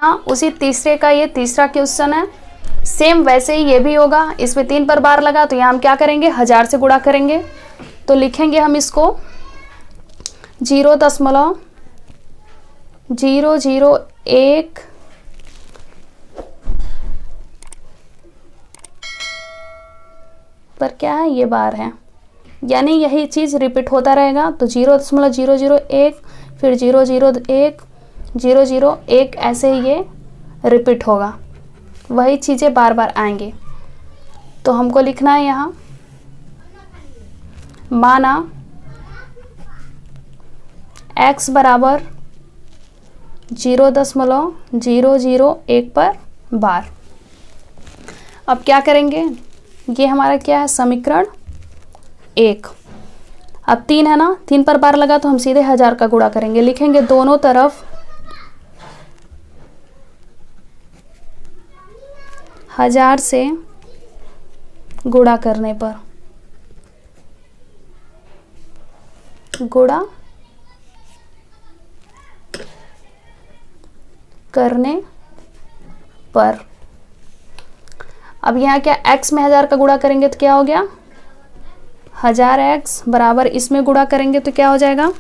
हाँ, उसी तीसरे का ये तीसरा क्वेश्चन है। सेम वैसे ही ये भी होगा। इसमें 3 पर बार लगा तो यहाँ हम क्या करेंगे, 1000 से गुणा करेंगे। तो लिखेंगे हम इसको 0.001 पर क्या है, ये बार है, यानी यही चीज़ रिपीट होता रहेगा। तो 0.001 फिर 0.01 0.01 ऐसे ही ये रिपीट होगा, वही चीज़ें बार बार आएंगी। तो हमको लिखना है यहाँ, माना x बराबर 0.001 पर बार। अब क्या करेंगे, ये हमारा क्या है, समीकरण 1। अब 3 है ना, 3 पर बार लगा तो हम सीधे 1000 का गुणा करेंगे। लिखेंगे दोनों तरफ 1000 से गुणा करने पर, गुणा करने पर। अब यहाँ क्या, x में 1000 का गुणा करेंगे तो क्या हो गया, 1000x बराबर इसमें गुणा करेंगे तो क्या हो जाएगा,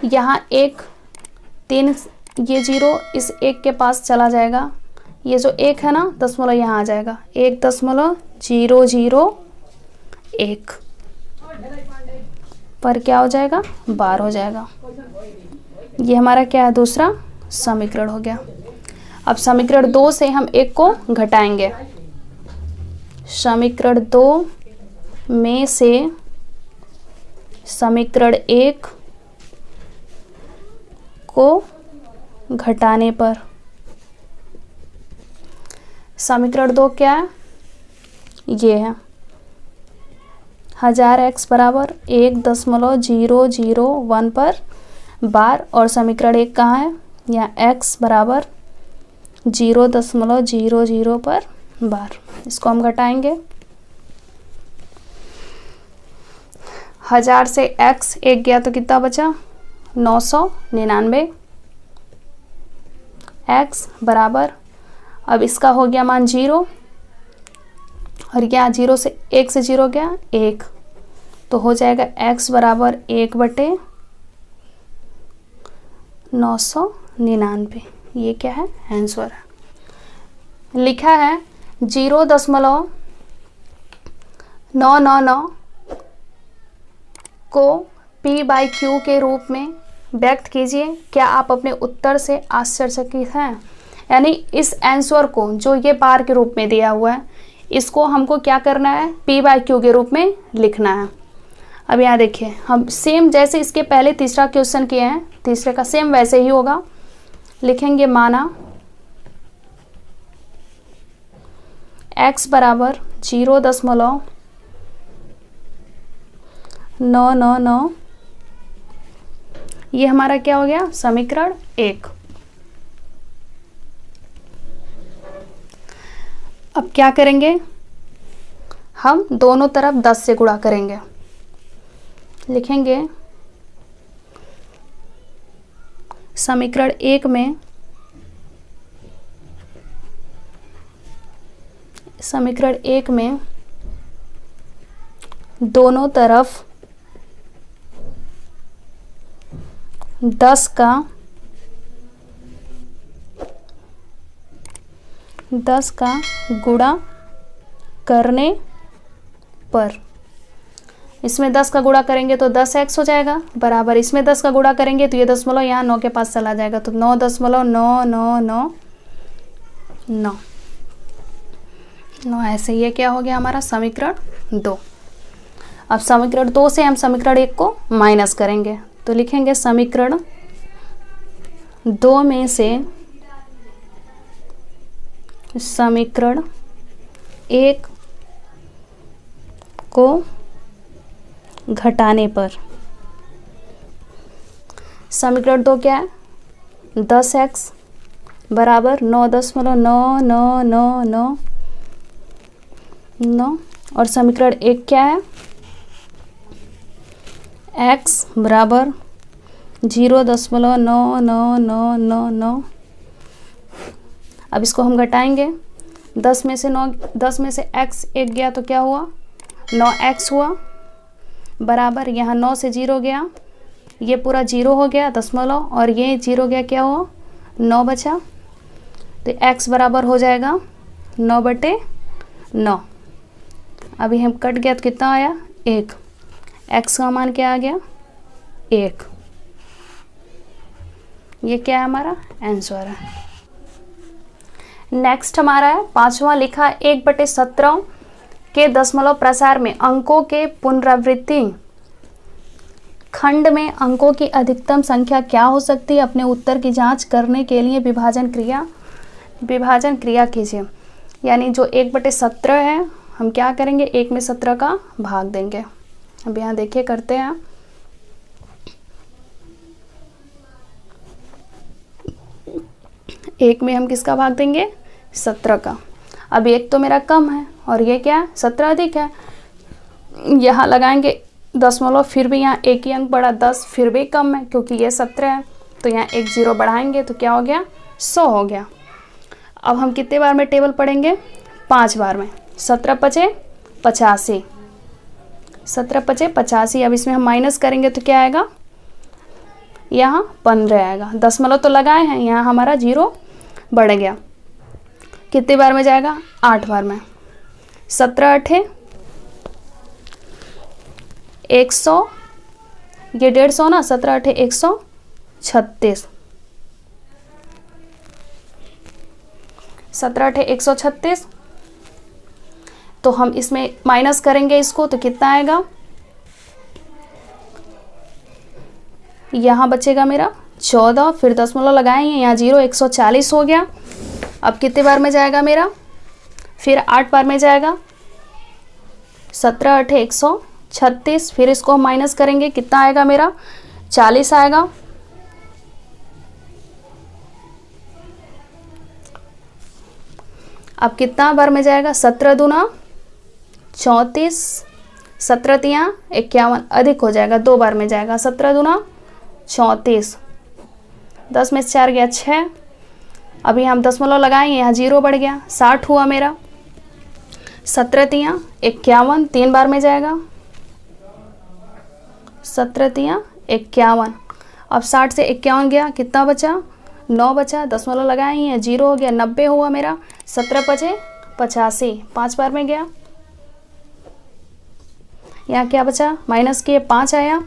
यहाँ 1 3, ये 0 इस 1 के पास चला जाएगा। ये जो 1 है ना, दशमलव यहाँ आ जाएगा, 1.001 पर क्या हो जाएगा, बार हो जाएगा। ये हमारा क्या है, दूसरा समीकरण हो गया। अब समीकरण 2 से हम 1 को घटाएंगे। समीकरण 2 में से समीकरण 1 को घटाने पर, समीकरण 2 क्या है, ये है 1000x बराबर 1.001 पर बार, और समीकरण 1 कहाँ है, यहाँ x बराबर 0.00 पर बार। इसको हम घटाएंगे, 1000 से x 1 गया तो कितना बचा, 999। x बराबर, अब इसका हो गया मान 0, और यहाँ 0 से 1 से 0 गया 1, तो हो जाएगा x बराबर 1/999। ये क्या है, आंसर है। लिखा है 0.999 को p/q के रूप में व्यक्त कीजिए। क्या आप अपने उत्तर से आश्चर्यचकित हैं? यानी इस आंसर को, जो ये बार के रूप में दिया हुआ है, इसको हमको क्या करना है, p/q के रूप में लिखना है। अब यहाँ देखिए, हम सेम जैसे इसके पहले तीसरा क्वेश्चन किए हैं, तीसरे का सेम वैसे ही होगा। लिखेंगे माना x बराबर 0.999, ये हमारा क्या हो गया, समीकरण 1। अब क्या करेंगे, हम दोनों तरफ 10 से गुणा करेंगे। लिखेंगे समीकरण 1 में, समीकरण 1 में दोनों तरफ 10 का गुणा करने पर, इसमें 10 का गुणा करेंगे तो 10x हो जाएगा, बराबर इसमें 10 का गुणा करेंगे तो ये दशमलव यहाँ 9 के पास चला जाएगा, तो 9.9999 ऐसे ये क्या हो गया हमारा, समीकरण 2। अब समीकरण 2 से हम समीकरण 1 को माइनस करेंगे। तो लिखेंगे समीकरण 2 में से समीकरण 1 को घटाने पर, समीकरण 2 क्या है, 10x बराबर 9.9999, और समीकरण 1 क्या है, x बराबर 0.99999। अब इसको हम घटाएंगे, 10 में से x एक गया तो क्या हुआ, 9x हुआ, बराबर यहाँ 9 से 0 गया, ये पूरा 0 हो गया दशमलव, और ये 0 गया, क्या हुआ, 9 बचा। तो x बराबर हो जाएगा 9/9। अभी हम कट गया तो कितना आया, 1। x का मान क्या आ गया, 1। ये क्या है, हमारा आंसर है। नेक्स्ट हमारा है 5वां, लिखा 1/17 के दशमलव प्रसार में अंकों के पुनरावृत्ति खंड में अंकों की अधिकतम संख्या क्या हो सकती है। अपने उत्तर की जांच करने के लिए विभाजन क्रिया कीजिए। यानी जो 1/17 है, हम क्या करेंगे, 1 में 17 का भाग देंगे। अब यहाँ देखिए करते हैं, एक में हम किसका भाग देंगे, 17 का। अब एक तो मेरा कम है और ये क्या है, 17 अधिक है। यहाँ लगाएंगे दशमलव, फिर भी यहाँ एक ही अंक बढ़ा, 10 फिर भी कम है क्योंकि ये 17 है। तो यहाँ एक 0 बढ़ाएंगे तो क्या हो गया, 100 हो गया। अब हम कितने बार में टेबल पढ़ेंगे, 5 बार में। 17 पचे 85, 17 पचे 85। अब इसमें हम माइनस करेंगे तो क्या आएगा, यहाँ 15 आएगा। दशमलव तो लगाए हैं, यहाँ हमारा 0 बढ़ गया। कितने बार में जाएगा, 8 बार में। 17 8 100, ये 150 ना, 17 8 136, 17 8 136। तो हम इसमें माइनस करेंगे इसको तो कितना आएगा, यहाँ बचेगा मेरा 14, फिर दशमलव लगाएंगे, यहाँ 0, 140 हो गया। अब कितने बार में जाएगा मेरा, फिर 8 बार में जाएगा। 17 8 136, फिर इसको हम माइनस करेंगे, कितना आएगा मेरा, 40 आएगा। अब कितना बार में जाएगा, 17 दूना 34, 17 तिया 51, अधिक हो जाएगा, 2 बार में जाएगा। 17 दूना 34, 10 में से 4 गया 6। अभी हम दशमलव लगाएंगे, यहाँ 0 बढ़ गया, 60 हुआ मेरा। 17 तिया 51, 3 बार में जाएगा। 17 तिया 51। अब 60 से 51 गया, कितना बचा, 9 बचा। दशमलव लगाएंगे, 0 हो गया, 90 हुआ मेरा। 17 पचे 85, 5 बार में गया। यहाँ क्या बचा, माइनस किए 5 आया,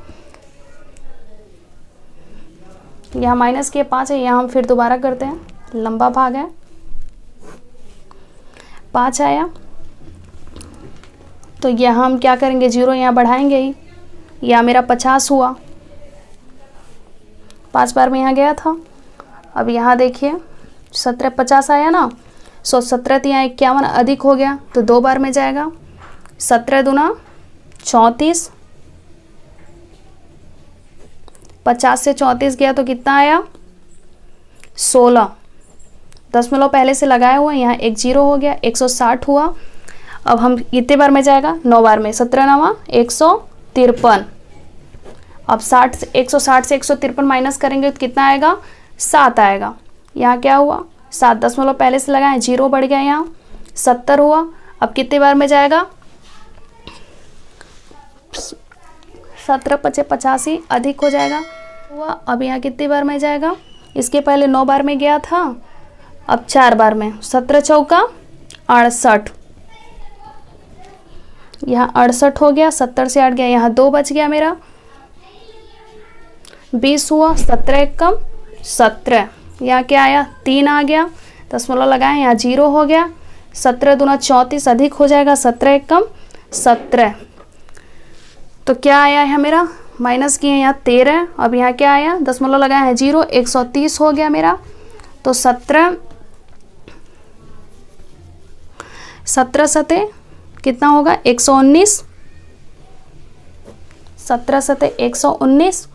यहाँ माइनस किए 5 है। यहाँ हम फिर दोबारा करते हैं, लंबा भाग है, 5 आया। तो यहाँ हम क्या करेंगे, 0 यहाँ बढ़ाएंगे ही, यहाँ मेरा 50 हुआ, 5 बार में यहाँ गया था। अब यहाँ देखिए 17 50 आया ना, 17 यहाँ 51 अधिक हो गया तो 2 बार में जाएगा। 17 दूना 34, 50 से 34 गया तो कितना आया, 16। दशमलव पहले से लगाया हुआ, यहाँ एक 0 हो गया, 160 हुआ। अब हम कितने बार में जाएगा, 9 बार में। 17 9 153। अब 160 से 153 माइनस करेंगे तो कितना आएगा, 7 आएगा। यहाँ क्या हुआ, 7 दशमलव पहले से लगाए, 0 बढ़ गया, यहाँ 70 हुआ। अब कितने बार में जाएगा, 17 पचे 85, अधिक हो जाएगा हुआ। अब यहाँ कितनी बार में जाएगा, इसके पहले 9 बार में गया था, अब 4 बार में। 17 चौका 68, यहाँ 68 हो गया। 70 से 8 गया, यहाँ 2 बच गया मेरा, 20 हुआ। 17 एकम 17, यहाँ क्या आया, 3 आ गया। दशमलव लगाए, यहाँ 0 हो गया। 17 दूना 34, अधिक हो जाएगा, 17 एकम 17। तो क्या आया है मेरा, माइनस किए यहाँ 13। अब यहाँ क्या आया, दशमलव लगाया है 0, 130 हो गया मेरा। तो 17 सते कितना होगा, 119। 17 सते 119।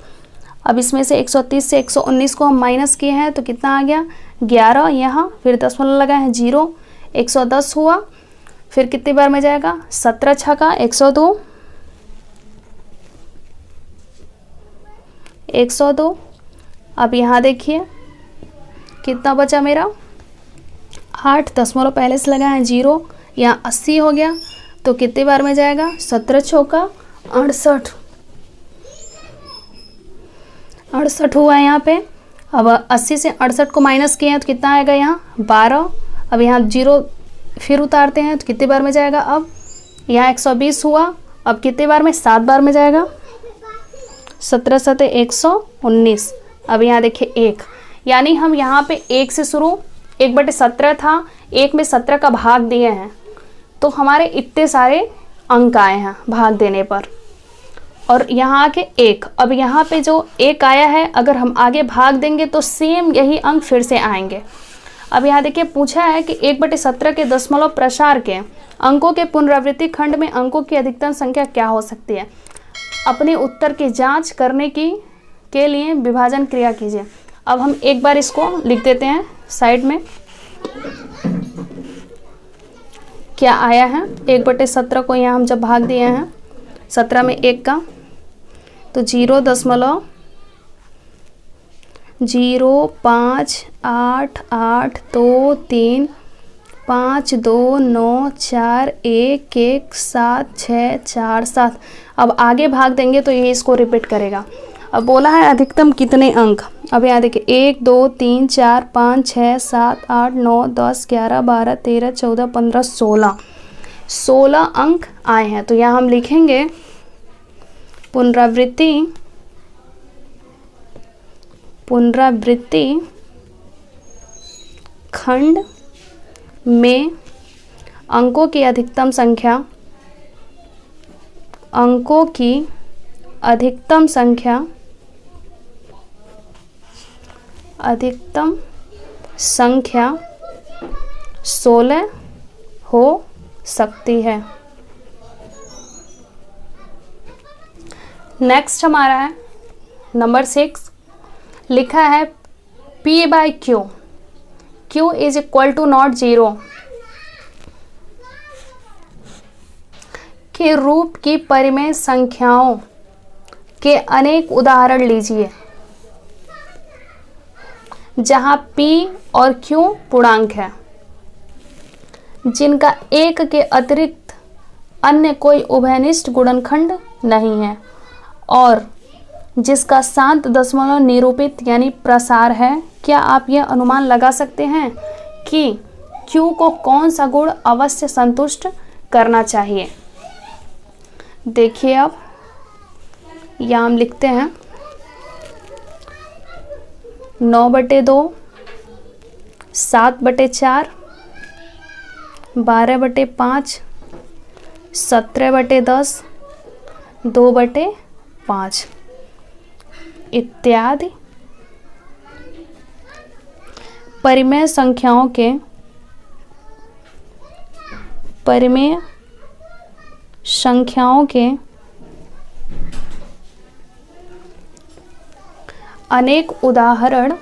अब इसमें से 130 से 119 को हम माइनस किए हैं तो कितना आ गया, 11। यहाँ फिर दशमलव लगाए हैं 0, 110 हुआ। फिर कितनी बार में जाएगा, 17 छका 102, अब यहाँ देखिए कितना बचा मेरा 8 दशमलव पहले से लगा है 0, यहाँ 80 हो गया तो कितने बार में जाएगा 17 चौका 68, 68 हुआ है यहाँ पे। अब 80 से 68 को माइनस किए हैं तो कितना आएगा यहाँ 12। अब यहाँ 0 फिर उतारते हैं तो कितने बार में जाएगा, अब यहाँ 120 हुआ, अब कितने बार में 7 बार में जाएगा 17 सते 119। अब यहाँ देखिए 1, यानी हम यहाँ पे 1 से शुरू 1/17 था, 1 में 17 का भाग दिए हैं तो हमारे इतने सारे अंक आए हैं भाग देने पर, और यहाँ आके 1। अब यहाँ पे जो 1 आया है अगर हम आगे भाग देंगे तो सेम यही अंक फिर से आएंगे। अब यहाँ देखिए पूछा है कि 1/17 के दशमलव प्रसार के अंकों के पुनरावृत्ति खंड में अंकों की अधिकतम संख्या क्या हो सकती है। अपने उत्तर की जांच करने के लिए विभाजन क्रिया कीजिए। अब हम एक बार इसको लिख देते हैं साइड में, क्या आया है 1/17 को यहाँ हम जब भाग दिए हैं 17 में 1 का तो 0.588235294117 अब आगे भाग देंगे तो ये इसको रिपीट करेगा। अब बोला है अधिकतम कितने अंक, अब यहाँ देखिए 1 2 3 4 5 6 7 8 9 10 11 12 13 14 15 16 अंक आए हैं। तो यहाँ हम लिखेंगे पुनरावृत्ति खंड में अंकों की अधिकतम संख्या 16 हो सकती है। नेक्स्ट हमारा है नंबर 6, लिखा है P/Q, Q is equal to not 0 के रूप की परिमेय संख्याओं के अनेक उदाहरण लीजिए जहां P और Q पूर्णांक है, जिनका 1 के अतिरिक्त अन्य कोई उभयनिष्ठ गुणनखंड नहीं है और जिसका शांत दशमलव निरूपित यानी प्रसार है। क्या आप यह अनुमान लगा सकते हैं कि Q को कौन सा गुण अवश्य संतुष्ट करना चाहिए। देखिए अब यहाँ हम लिखते हैं 9/2, 7/4, 12/5, 17/10, 2/5 इत्यादि परिमेय संख्याओं के अनेक उदाहरण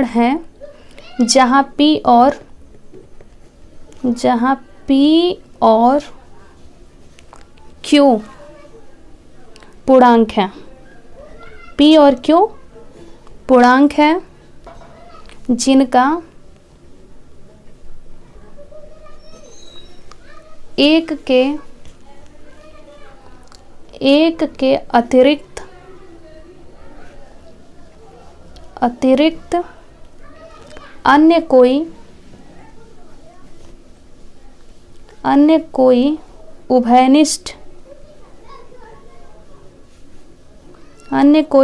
हैं जहां P और Q पूर्णांक है, P और Q पूर्णांक है जिनका 1 के अतिरिक्त अन्य कोई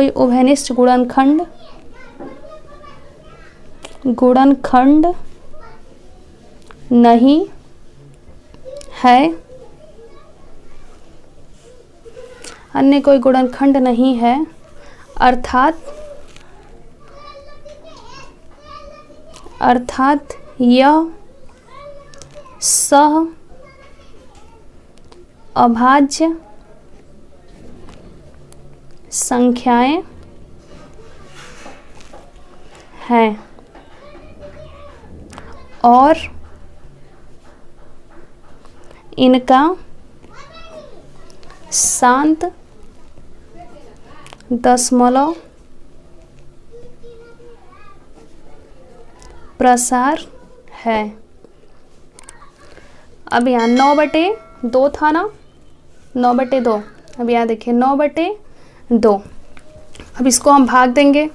उभयनिष्ठ गुणनखंड नहीं है, अन्य कोई गुणनखंड नहीं है, अर्थात यह सह अभाज्य संख्याएं हैं और इनका शांत दशमलव प्रसार है। अब यहाँ 9/2 था ना, 9/2। अब यहाँ देखिए 9/2। अब इसको हम भाग देंगे।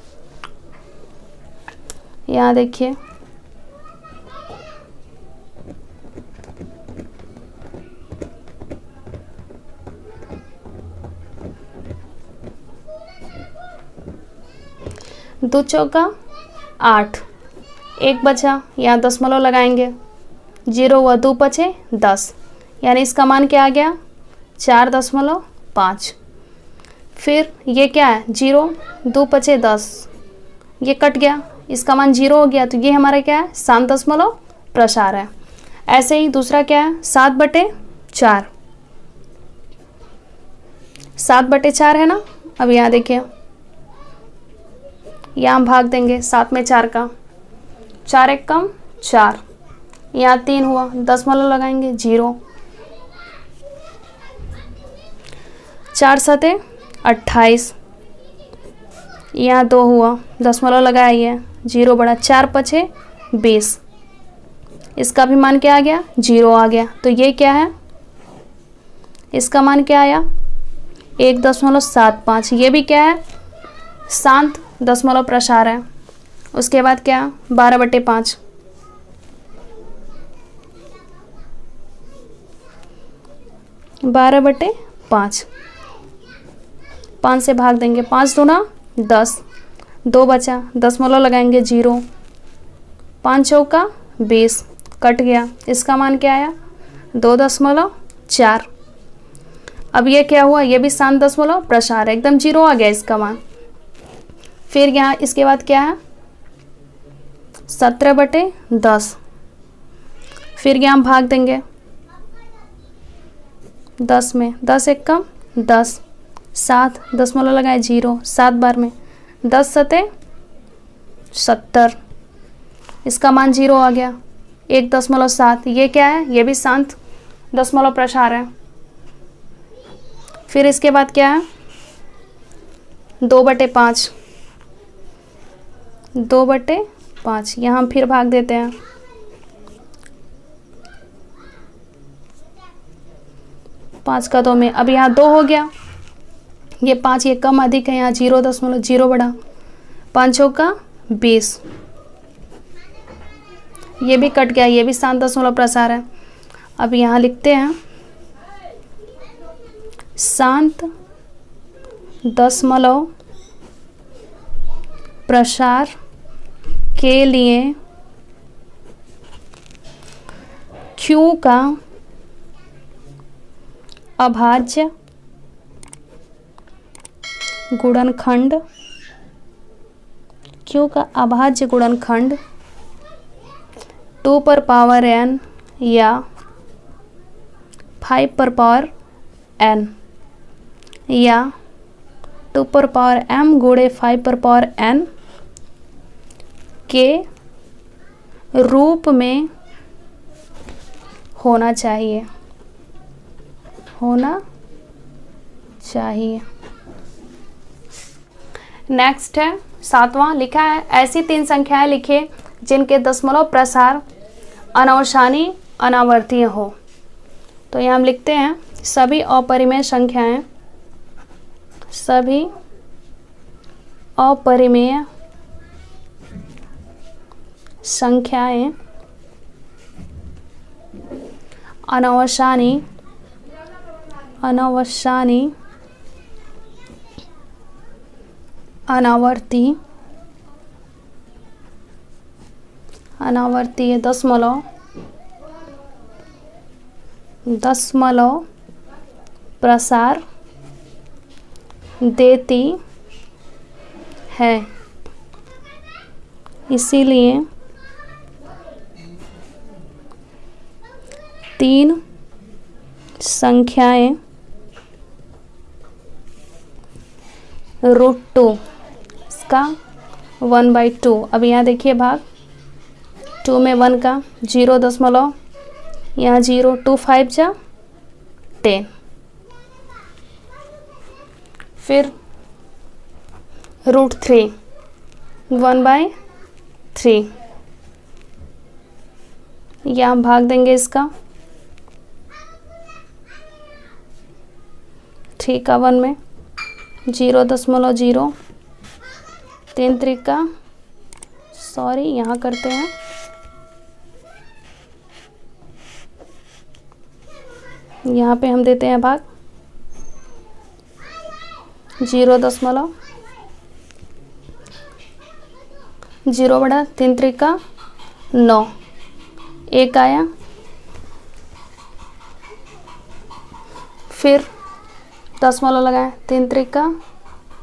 यहाँ देखिए दो चौका 8, एक बचा, यहाँ दशमलव लगाएंगे, 0 हुआ, 2 बचे 10, यानी इसका मान क्या आ गया 4.5। फिर ये क्या है 0, 2 बचे 10, ये कट गया, इसका मान 0 हो गया, तो ये हमारा क्या है शांत दशमलव प्रसार है। ऐसे ही दूसरा क्या है 7/4, 7/4 है ना। अब यहाँ देखिए, यहाँ हम भाग देंगे 7 में 4 का, 4 एक कम 4, यहाँ 3 हुआ, दशमलव लगाएंगे 0, 4 7 28, यहाँ 2 हुआ, दशमलव लगाइए 0 बढ़ा, 4 5 20, इसका भी मान क्या आ गया 0 आ गया। तो ये क्या है, इसका मान क्या आया 1.75। ये भी क्या है शांत दशमलव प्रसार है। उसके बाद क्या 12/5, 12/5, 5 से भाग देंगे, 5 दूना 10, 2 बचा, दशमलव लगाएंगे 0, 5 चौका 20, कट गया, इसका मान क्या आया 2.4। अब ये क्या हुआ, ये भी शांत दशमलव प्रसार है, एकदम 0 आ गया इसका मान। फिर यहाँ इसके बाद क्या है 17/10, फिर यहाँ भाग देंगे 10 में, 10 एक कम 10, 7 दशमलव लगाए 0, 7 बार में 10 7 70, इसका मान 0 आ गया, 1.7। ये क्या है, ये भी शांत दशमलव प्रसार है। फिर इसके बाद क्या है 2/5, 2/5, यहाँ हम फिर भाग देते हैं, पाँच का 2 में, अब यहाँ 2 हो गया, ये 5 ये कम अधिक है, यहाँ 0.0 बढ़ा, 5 चौका 20, ये भी कट गया, ये भी शांत दशमलव प्रसार है। अब यहाँ लिखते हैं शांत दशमलव प्रसार के लिए Q का अभाज्य गुणनखंड, Q का अभाज्य गुणनखंड 2n या 5n या 2m गुणे 5n के रूप में होना चाहिए, होना चाहिए। नेक्स्ट है 7वां, लिखा है ऐसी 3 संख्याएं लिखिए जिनके दशमलव प्रसार अनावसानी अनावर्तीय हो। तो यहाँ हम लिखते हैं सभी अपरिमेय संख्याएं, सभी अपरिमेय संख्याएं अनावसानी अनावर्तीय दशमलव प्रसार देती है। इसीलिए 3 संख्याएं √2 इसका 1/2। अब यहाँ देखिए भाग 2 में 1 का 0.0, यहाँ 0, 2 5 जा 10, फिर √3 1/3, यहाँ भाग देंगे इसका 3 का 1 में 0.0, 3 त्रिका, सॉरी यहाँ करते हैं, यहाँ पे हम देते हैं भाग 0.0, 0 बड़ा 3 त्रिका 9, 1 आया, फिर दशमलव लगाएं 3 त्रिका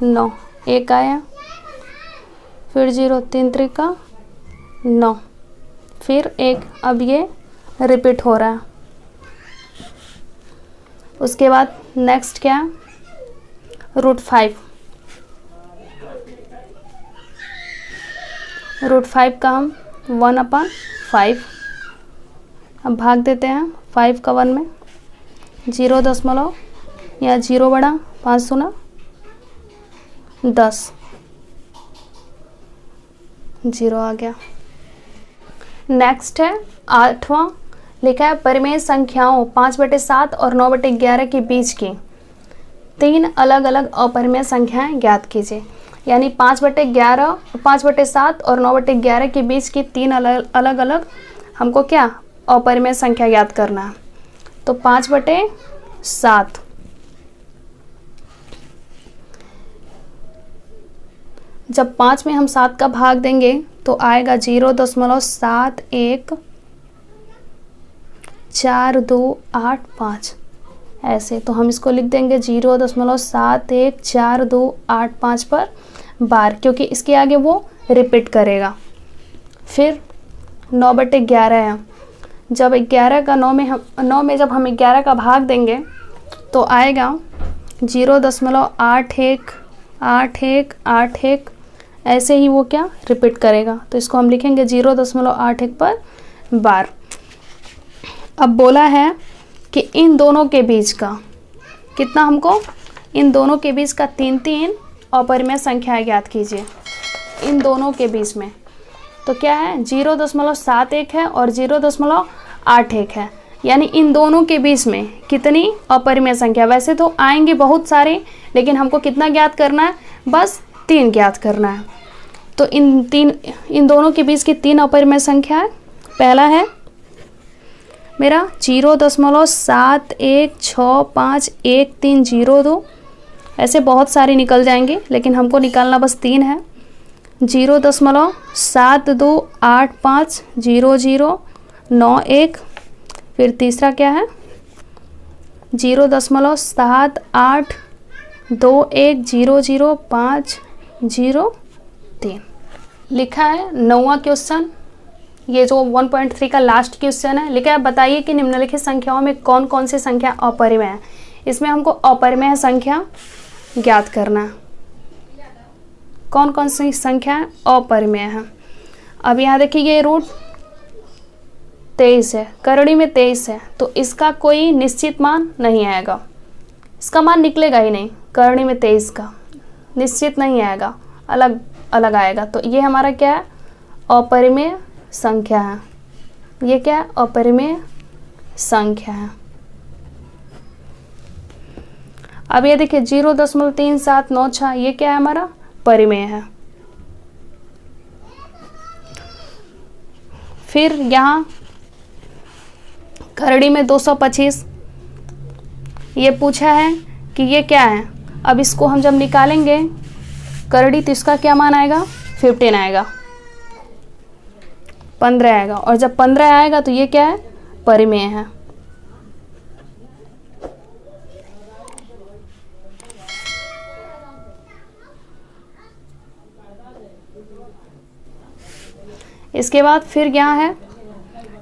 9, 1 आया, फिर 0, 3 त्रिका 9, फिर 1, अब ये रिपीट हो रहा है। उसके बाद नेक्स्ट क्या है, √5, √5 का हम 1/5, अब भाग देते हैं 5 का 1 में 0.0, या 0 बड़ा 5 सुना 10, 0 आ गया। नेक्स्ट है 8वां, लिखा है परिमेय संख्याओं 5/7 और 9/11 के बीच की 3 अलग अलग अपरिमेय संख्याएं ज्ञात कीजिए। यानी 5/11, 5/7 और 9/11 के बीच की 3 अलग अलग हमको क्या अपरिमेय संख्या ज्ञात करना है। तो 5/7, जब 5 में हम 7 का भाग देंगे तो आएगा 0.71428 ऐसे। तो हम इसको लिख देंगे 0.71428 पर बार, क्योंकि इसके आगे वो रिपीट करेगा। फिर 9/11 है, जब 11 का 9 में जब हम 11 का भाग देंगे तो आएगा 0.818181 ऐसे ही वो क्या रिपीट करेगा। तो इसको हम लिखेंगे 0.81 पर बार। अब बोला है कि इन दोनों के बीच का कितना, हमको इन दोनों के बीच का 3 अपरिमेय संख्याएं ज्ञात कीजिए इन दोनों के बीच में। तो क्या है 0.71 है और 0.81 है, यानी इन दोनों के बीच में कितनी अपरिमेय संख्या। वैसे तो आएंगे बहुत सारे, लेकिन हमको कितना ज्ञात करना है, बस 3 ज्ञात करना है। तो इन दोनों के बीच की 3 अपरिमेय संख्या है। पहला है मेरा 0.71651302, ऐसे बहुत सारे निकल जाएंगे, लेकिन हमको निकालना बस 3 है। 0.72850091, फिर तीसरा क्या है 0.7821005003। लिखा है 9वां क्वेश्चन, ये जो 1.3 का लास्ट क्वेश्चन है। लिखा है बताइए कि निम्नलिखित संख्याओं में कौन कौन सी संख्या अपरिमेय है। इसमें हमको अपरिमेय संख्या ज्ञात करना है, कौन कौन सी संख्या अपरिमेय है। अब यहाँ देखिए ये √23 है, करड़ी में 23 है, तो इसका कोई निश्चित मान नहीं आएगा, इसका मान निकलेगा ही नहीं। करड़ी में 23 का निश्चित नहीं आएगा, अलग अलग आएगा। तो ये हमारा क्या है, अपरिमेय संख्या है। ये क्या है, अपरिमेय संख्या है। अब ये देखिए 0.3796, ये क्या है, हमारा परिमेय है। फिर यहाँ करड़ी में 225, ये पूछा है कि ये क्या है। अब इसको हम जब निकालेंगे करड़ी, तो इसका क्या मान आएगा, 15 आएगा, 15 आएगा। और जब 15 आएगा तो ये क्या है, परिमेय है। इसके बाद फिर यहाँ है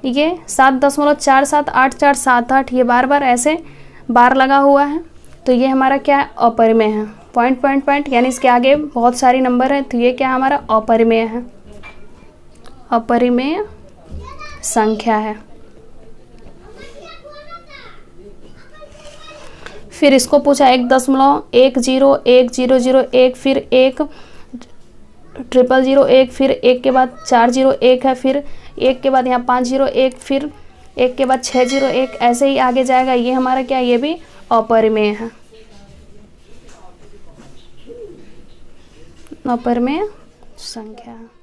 ये 7.478478, ये बार बार ऐसे बार लगा हुआ है, तो ये हमारा क्या है, अपरिमेय है। पॉइंट यानी इसके आगे बहुत सारी नंबर है, तो ये क्या हमारा अपरिमेय है, अपरिमेय संख्या है। फिर इसको पूछा 1.101001, फिर 1,000,1, फिर 1 के बाद 401 है, फिर 1 के बाद यहाँ 501, फिर 1 के बाद 601, ऐसे ही आगे जाएगा। ये हमारा क्या है, ये भी अपरिमेय है, अपरिमेय संख्या है।